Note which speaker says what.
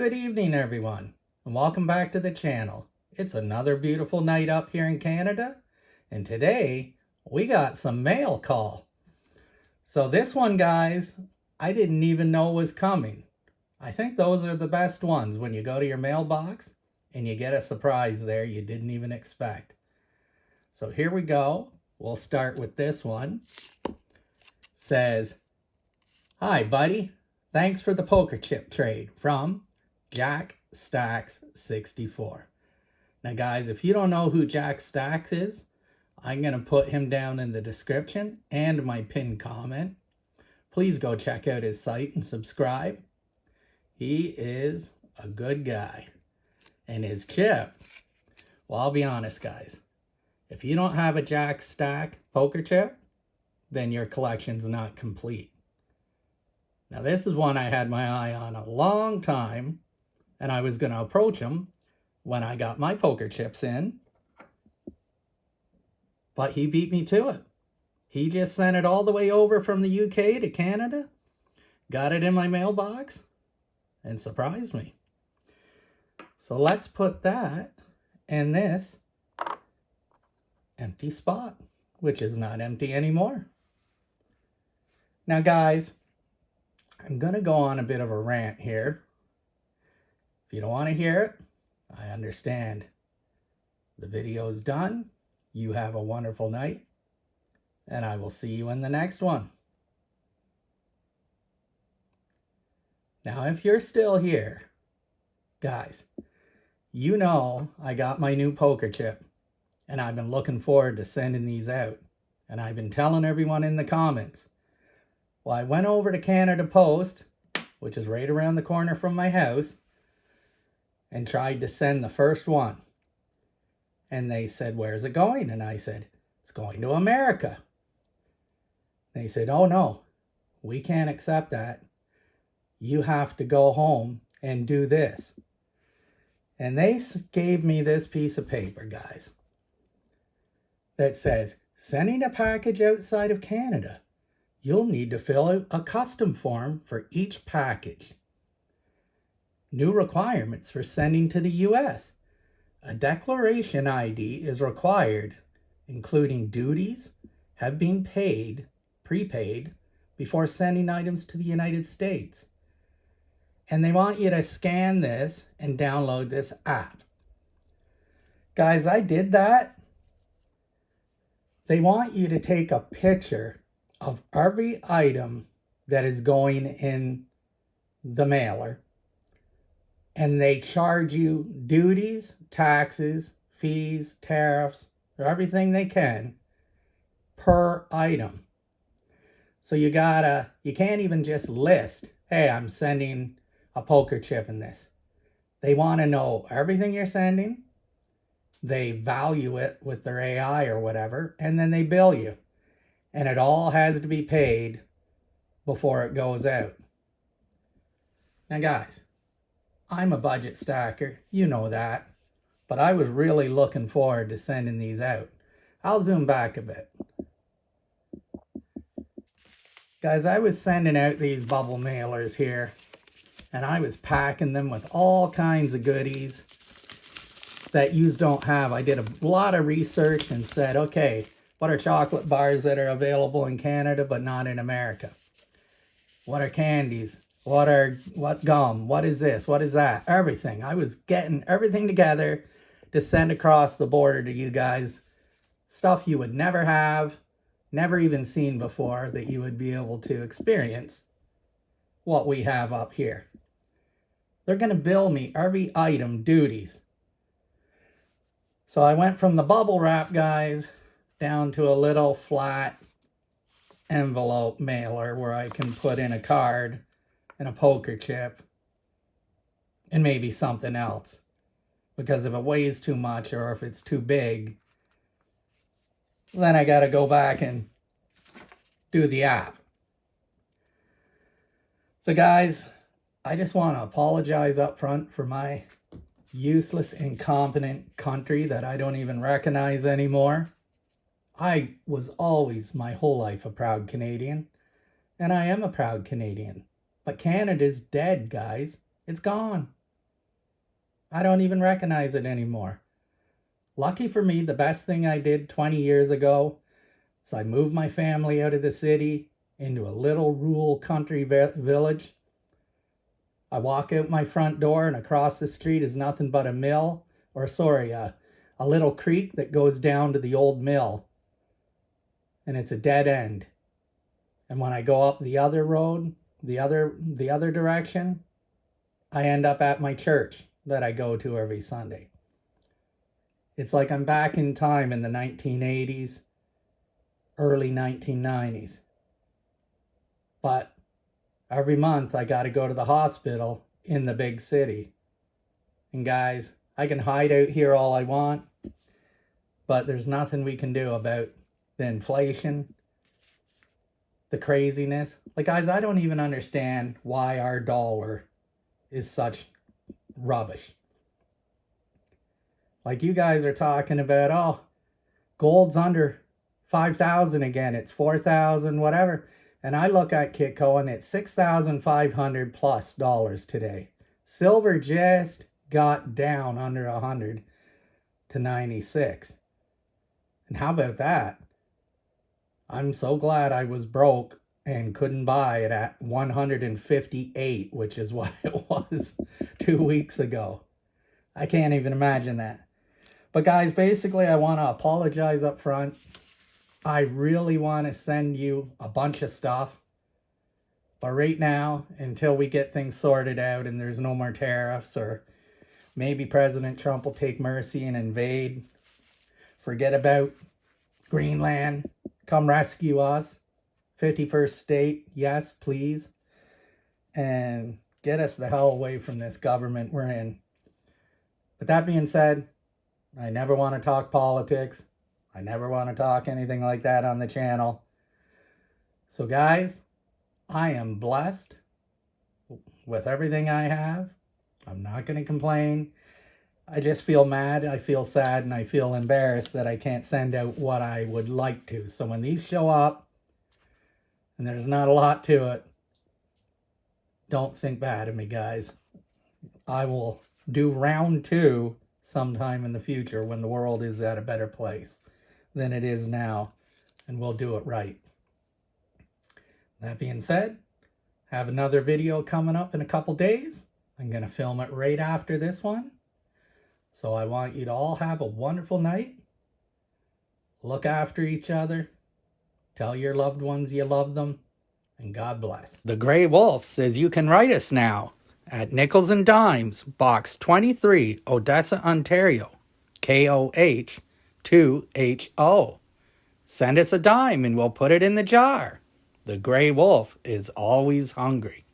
Speaker 1: Good evening, everyone, and welcome back to the channel. It's another beautiful night up here in Canada, and today we got some mail call. So this one, guys, I didn't even know was coming. I think those are the best ones when you go to your mailbox and you get a surprise there you didn't even expect. So here we go. We'll start with this one. It says, "Hi, buddy. Thanks for the poker chip trade from Jack Stacks 64. Now, guys, if you don't know who Jack Stacks is, I'm going to put him down in the description and my pinned comment. Please go check out his site and subscribe. He is a good guy. And his chip, well, I'll be honest, guys. If you don't have a Jack Stack poker chip, then your collection's not complete. Now, this is one I had my eye on a long time, and I was going to approach him when I got my poker chips in, but he beat me to it. He just sent it all the way over from the UK to Canada, got it in my mailbox, and surprised me. So let's put that in this empty spot, which is not empty anymore. Now, guys, I'm going to go on a bit of a rant here. If you don't want to hear it, I understand. The video is done. You have a wonderful night, and I will see you in the next one. Now, if you're still here, guys, you know I got my new poker chip, and I've been looking forward to sending these out, and I've been telling everyone in the comments. Well, I went over to Canada Post, which is right around the corner from my house, and tried to send the first one. And they said, "Where's it going?" And I said, "It's going to America." They said, "Oh no, we can't accept that. You have to go home and do this." And they gave me this piece of paper, guys, that says, "Sending a package outside of Canada, you'll need to fill out a custom form for each package. New requirements for sending to the US. A declaration ID is required, including duties have been prepaid, before sending items to the United States. And they want you to scan this and download this app." Guys, I did that. They want you to take a picture of every item that is going in the mailer. And they charge you duties, taxes, fees, tariffs, or everything they can per item. So you can't even just list, "Hey, I'm sending a poker chip in this." They want to know everything you're sending. They value it with their AI or whatever, and then they bill you. And it all has to be paid before it goes out. Now, guys, I'm a budget stacker, you know that, but I was really looking forward to sending these out. I'll zoom back a bit. Guys, I was sending out these bubble mailers here, and I was packing them with all kinds of goodies that yous don't have. I did a lot of research and said, okay, what are chocolate bars that are available in Canada but not in America? What are candies? What gum? What is this? What is that? Everything. I was getting everything together to send across the border to you guys. Stuff you would never have, never even seen before, that you would be able to experience what we have up here. They're going to bill me every item duties. So I went from the bubble wrap, guys, down to a little flat envelope mailer where I can put in a card and a poker chip and maybe something else, because if it weighs too much or if it's too big, then I got to go back and do the app. So guys, I just want to apologize up front for my useless, incompetent country that I don't even recognize anymore. I was always my whole life a proud Canadian, and I am a proud Canadian. But Canada's dead, guys. It's gone. I don't even recognize it anymore. Lucky for me, the best thing I did 20 years ago is I moved my family out of the city into a little rural country village. I walk out my front door and across the street is nothing but a mill, a little creek that goes down to the old mill. And it's a dead end. And when I go up the other road, the other direction, I end up at my church that I go to every Sunday. It's like I'm back in time in the 1980s, early 1990s. But every month I got to go to the hospital in the big city. And guys, I can hide out here all I want, but there's nothing we can do about the inflation, the craziness. Like, guys, I don't even understand why our dollar is such rubbish. Like, you guys are talking about, oh, gold's under 5,000 again. It's 4,000, whatever. And I look at Kitco and it's $6,500 plus today. Silver just got down under 100 to 96. And how about that? I'm so glad I was broke and couldn't buy it at 158, which is what it was 2 weeks ago. I can't even imagine that. But guys, basically I want to apologize up front. I really want to send you a bunch of stuff. But right now, until we get things sorted out and there's no more tariffs, or maybe President Trump will take mercy and invade, forget about Greenland, come rescue us, 51st state, yes, please, and get us the hell away from this government we're in. But that being said, I never want to talk politics. I never want to talk anything like that on the channel. So guys, I am blessed with everything I have. I'm not going to complain. I just feel mad, I feel sad, and I feel embarrassed that I can't send out what I would like to. So when these show up, and there's not a lot to it, don't think bad of me, guys. I will do round 2 sometime in the future when the world is at a better place than it is now, and we'll do it right. That being said, have another video coming up in a couple days. I'm going to film it right after this one. So I want you to all have a wonderful night. Look after each other. Tell your loved ones you love them. And God bless. The Grey Wolf says you can write us now at Nickels and Dimes, Box 23, Odessa, Ontario, KOH 2HO. Send us a dime and we'll put it in the jar. The Grey Wolf is always hungry.